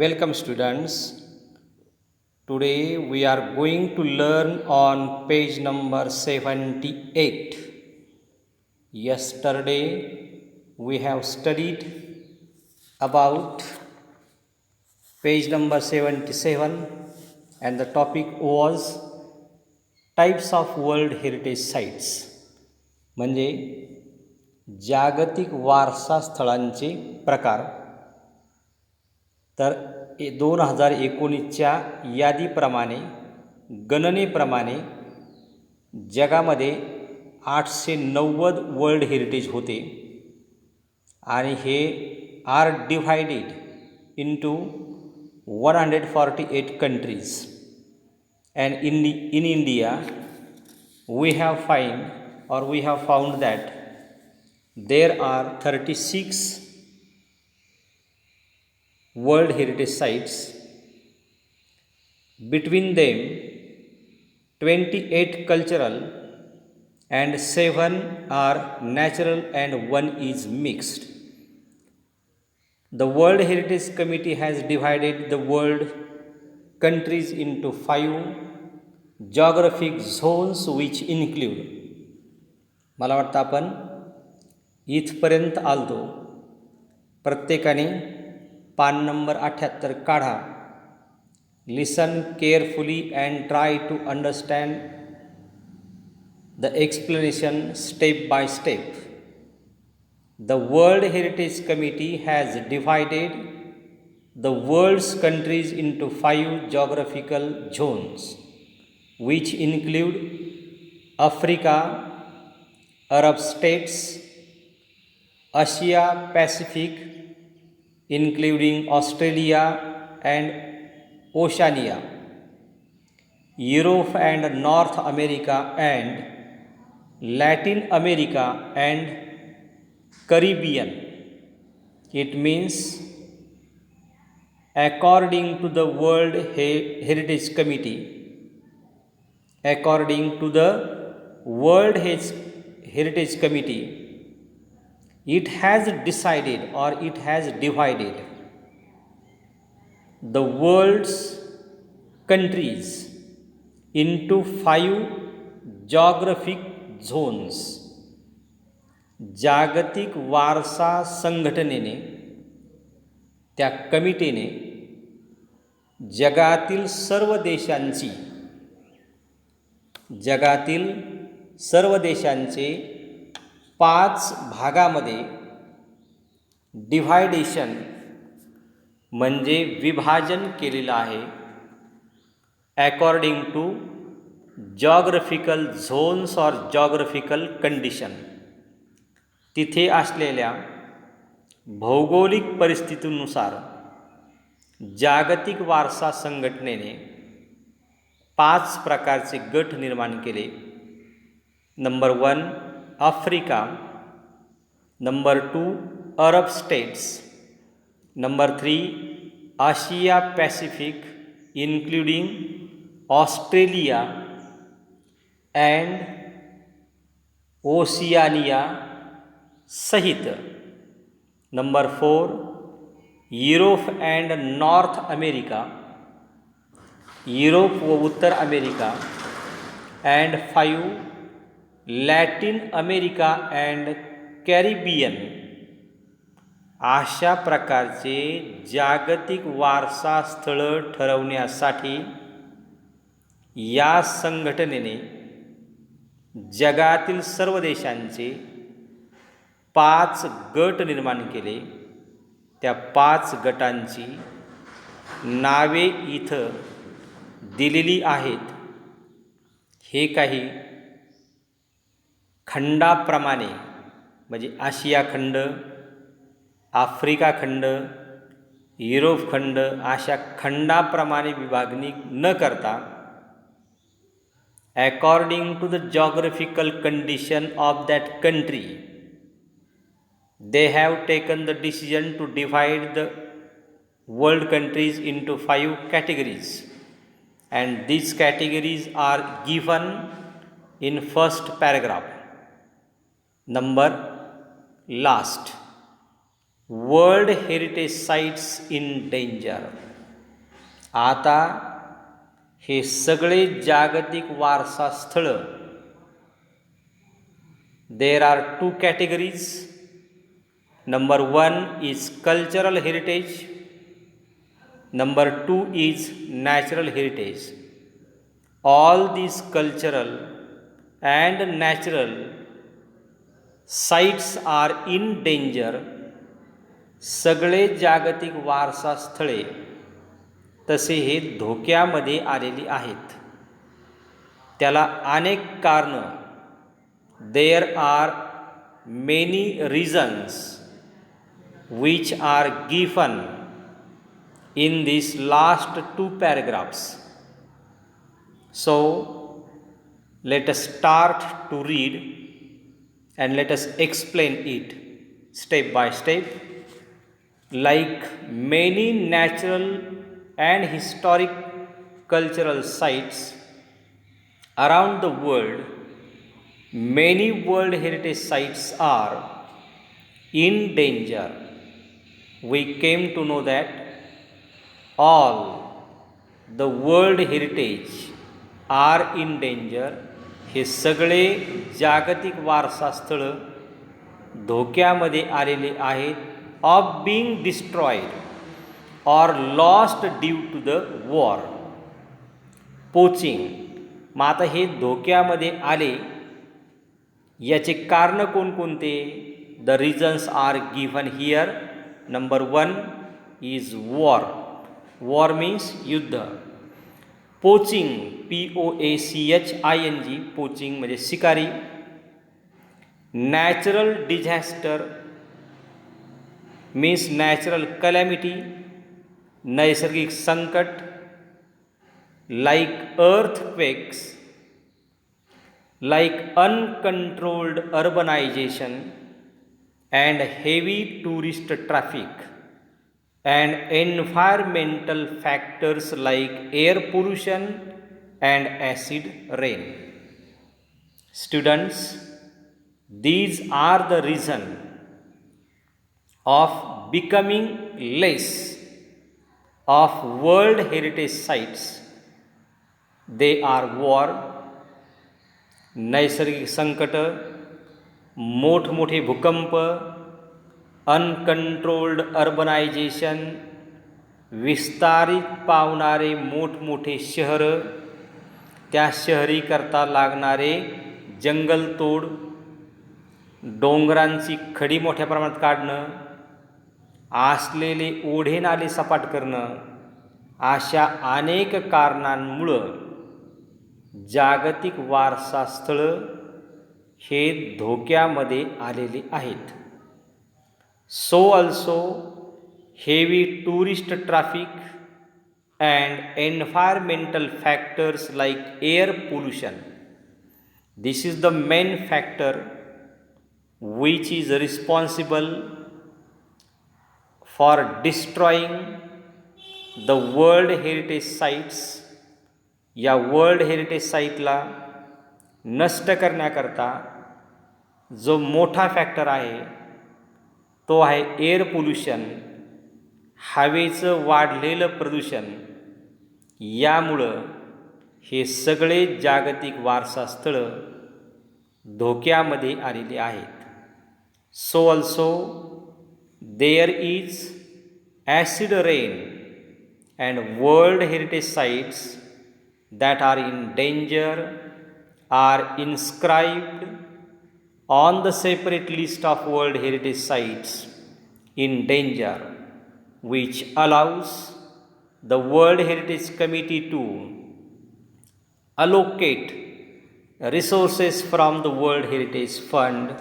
Welcome students. Today we are going to learn on page number 78. Yesterday we have studied about page number 77 and the topic was types of world heritage sites. म्हणजे जागतिक वारसा स्थळांचे प्रकार. तर 2019च्या यादीप्रमाणे गणनेप्रमाणे जगामध्ये 890 world heritage होते आणि हे are divided into 148 countries and in India we have found that there are 36 World Heritage Sites. Between them, 28 cultural and 7 are natural and 1 is mixed. The World Heritage Committee has divided the world countries into 5 geographic zones which include. मला वाटतं आपण इथपर्यंत आलतो. प्रत्येकाने पान number 78 काढा. Listen carefully and try to understand the explanation step by step. The world heritage committee has divided the world's countries into 5 geographical zones which include Africa, Arab states, Asia Pacific including Australia and Oceania, Europe and North America and Latin America and Caribbean. It means according to the World Heritage Committee, Heritage Committee, it has decided or it has divided the world's countries into 5 geographic zones. जागतिक वारसा संघटनेने, त्या कमिटीने जगातील सर्व देशांचे 5 भागामध्ये डिव्हायडेशन म्हणजे विभाजन केलेलं आहे अकॉर्डिंग टू जॉग्राफिकल झोन्स और जॉग्राफिकल कंडिशन. तिथे असलेल्या भौगोलिक परिस्थितीनुसार जागतिक वारसा संघटनेने 5 प्रकारचे गट निर्माण केले. Number 1 Africa, number 2 Arab states, number 3 Asia Pacific including Australia and Oceania सहित, number 4 Europe and North America, Europe व उत्तर America and 5 Latin America and Caribbean. अशा प्रकारचे जागतिक वारसा स्थळं ठरवण्यासाठी या संघटनेने जगातील सर्व देशांचे 5 गट निर्माण केले. त्या 5 गटांची नावे इथं दिलेली आहेत. हे काही खंडाप्रमाणे म्हणजे आशिया खंड, आफ्रिका खंड, युरोप खंड अशा खंडाप्रमाणे विभागणी न करता according to the geographical condition of that country they have taken the decision to divide the world countries into 5 categories, and these categories are given in first paragraph. Number last. World heritage sites in danger. आता हे सगळे जागतिक वारसा स्थळं, there are two categories. Number 1 is cultural heritage. Number 2 is natural heritage. All these cultural and natural sites are in danger. सगळे जागतिक वारसा स्थळे तसे हे धोक्यामध्ये आलेली आहेत. त्याला अनेक कारणं, there are many reasons which are given in these last 2 paragraphs. So let us start to read and let us explain it step by step. Like many natural and historic cultural sites around the world, many World Heritage Sites are in danger. We came to know that all the world heritage are in danger. हे सगळे जागतिक वारसा स्थळं धोक्यामध्ये आलेले आहेत, of being destroyed or lost due to the war. Poaching. मग आता हे धोक्यामध्ये आले याचे कारणं कोणकोणते? The reasons are given here. Number 1 is war. War means युद्ध. पोचिंग, POACHING, पोचिंग म्हणजे शिकारी. नॅचरल डिझॅस्टर मीन्स नॅचरल कॅलॅमिटी, नैसर्गिक संकट. Like earthquakes, like uncontrolled urbanisation and heavy tourist traffic and environmental factors like air pollution and acid rain. Students, these are the reason of becoming less of World Heritage Sites. They are war, नैसर्गिक संकट, मोठमोठे भूकंप, uncontrolled urbanisation, विस्तारित पावणारे मोठमोठे शहरं, त्या शहरीकरता लागणारे जंगलतोड, डोंगरांची खडी मोठ्या प्रमाणात काढणं, आसलेले ओढे नाले सपाट करणं, अशा अनेक कारणांमुळं जागतिक वारसा स्थळं हे धोक्यामध्ये आलेले आहेत. So also heavy tourist traffic and environmental factors like air pollution. This is the main factor which is responsible for destroying the World Heritage Sites. या वर्ल्ड हेरिटेज साईटला नष्ट करण्याकरता जो मोठा फॅक्टर आहे तो आहे एअर पोल्युशन, हवेचं वाढलेलं प्रदूषण. यामुळं हे सगळे जागतिक वारसा स्थळं धोक्यामध्ये आलेली आहेत. So also there is acid rain and world heritage sites that are in danger are inscribed on the separate list of World Heritage Sites in danger, which allows the World Heritage Committee to allocate resources from the World Heritage Fund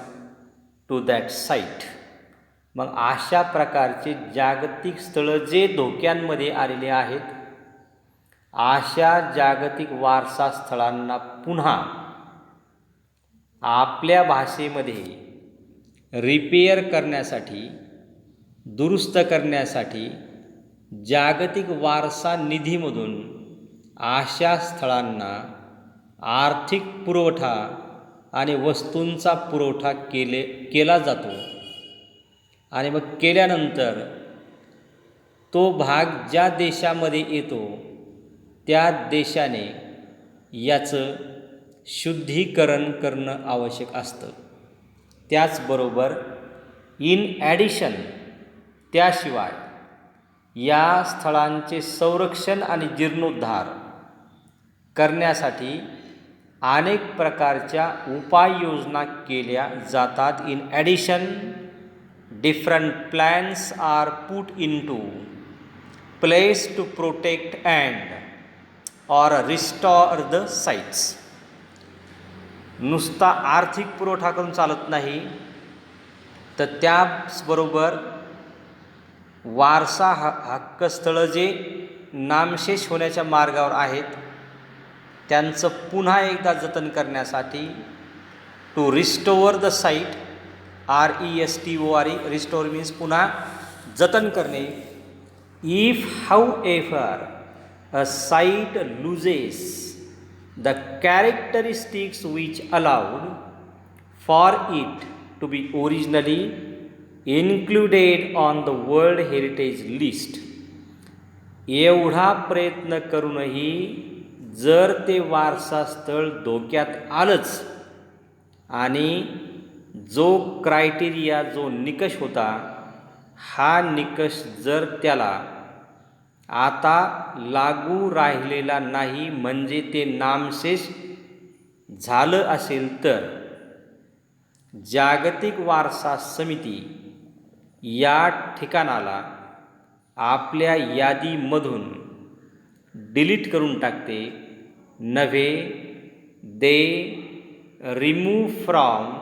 to that site. मग अशा प्रकारचे जागतिक स्थळं जे धोक्यांमध्ये आलेले आहेत, अशा जागतिक वारसा स्थळांना पुन्हा आपल्या भाषेमध्ये रिपेअर करण्यासाठी, दुरुस्त करण्यासाठी जागतिक वारसा निधीमधून अशा स्थळांना आर्थिक पुरवठा आणि वस्तूंचा पुरवठा केला जातो. आणि मग केल्यानंतर तो भाग ज्या देशामध्ये येतो त्या देशाने याचं शुद्धीकरण करणं आवश्यक असतं. त्याचबरोबर इन ॲडिशन त्याशिवाय या स्थळांचे संरक्षण आणि जीर्णोद्धार करण्यासाठी अनेक प्रकारच्या उपाययोजना केल्या जातात. In addition different plans are put into place to protect and or restore the sites. नुसता आर्थिक पुरवठा करून चालत नाही, तर त्याचबरोबर वारसा हक्क स्थळं जे नामशेष होण्याच्या मार्गावर आहेत त्यांचं पुन्हा एकदा जतन करण्यासाठी to restore the site, RESTORE, restore means पुन्हा जतन करणे. If however a site loses the characteristics which allowed for it to be originally included on the world heritage list. एवढा प्रयत्न करूनही जर ते वारसा स्थळ धोक्यात आलंच आणि जो क्रायटेरिया, जो निकष होता, हा निकष जर त्याला आता लागू राहिलेला नाही, म्हणजे ते नामशेष झालं असेल, तर जागतिक वारसा समिती या ठिकाणाला आपल्या यादीमधून डिलीट करून टाकते. नव्हे, they remove from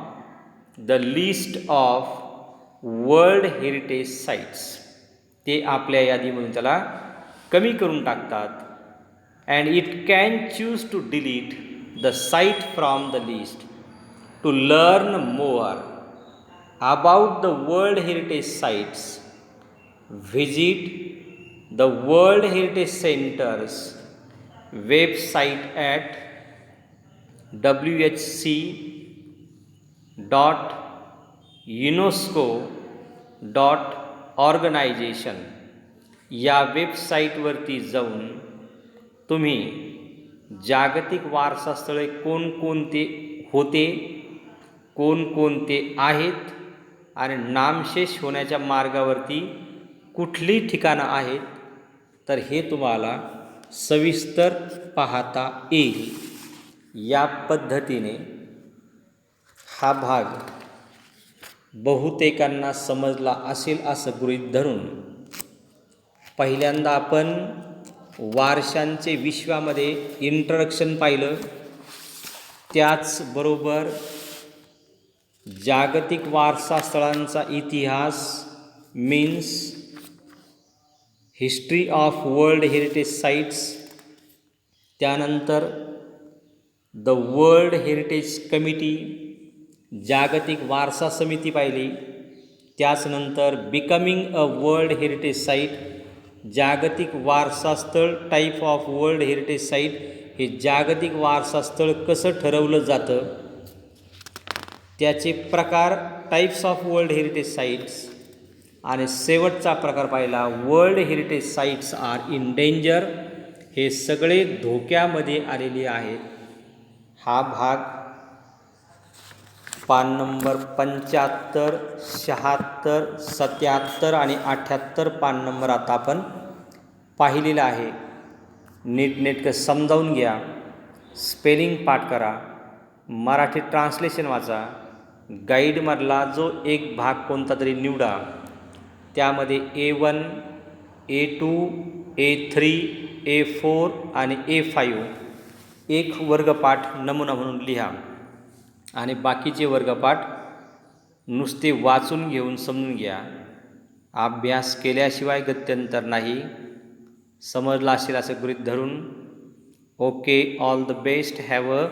the list of world heritage sites. ते आपल्या यादीमधून त्याला कमी करून टाकतात. And it can choose to delete the site from the list. To learn more about the world heritage sites, visit the world heritage centres website at whc.unesco.organization. या वेबसाईटवरती जाऊन तुम्ही जागतिक वारसा स्थळे कोणकोणते होते, कोणकोणते आहेत आणि नामशेष होण्याच्या मार्गावरती कुठली ठिकाणं आहेत, तर हे तुम्हाला सविस्तर पाहता येईल. या पद्धतीने हा भाग बहुतेकांना समजला असेल असं गृहीत धरून पहिल्यांदा आपण वारशांचे विश्वामध्ये इंट्रोडक्शन पाहिलं. त्याचबरोबर जागतिक वारसा स्थळांचा इतिहास means history of world heritage sites. त्यानंतर द वर्ल्ड हेरिटेज कमिटी, जागतिक वारसा समिती पाहिली. त्याचनंतर becoming a world heritage site, जागतिक वारसा स्थळ, type of world heritage site, हे जागतिक वारसा स्थळ कसं ठरवलं जातं, त्याचे प्रकार, types of world heritage sites. आणि शेवटचा प्रकार पाहिला world heritage sites are in danger. हे सगळे धोक्यामध्ये आलेले आहेत. हा भाग पान नंबर 75, 76, 77 आणि 78 पान नंबर आता आपण पाहिलेला आहे. नीटनेटकं समजावून घ्या, स्पेलिंग पाठ करा, मराठी ट्रान्सलेशन वाचा, गाईडमधला जो एक भाग कोणता तरी निवडा, त्यामध्ये A1, A2, A3, A4 आणि A5 एक वर्गपाठ नमुना म्हणून लिहा आणि बाकीचे वर्गपाठ नुसते वाचून घेऊन समजून घ्या. अभ्यास केल्याशिवाय गत्यंतर नाही. समजला असेल असं गृहीत धरून okay, all the best, have a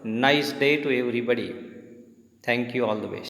nice day to everybody. Thank you, all the best.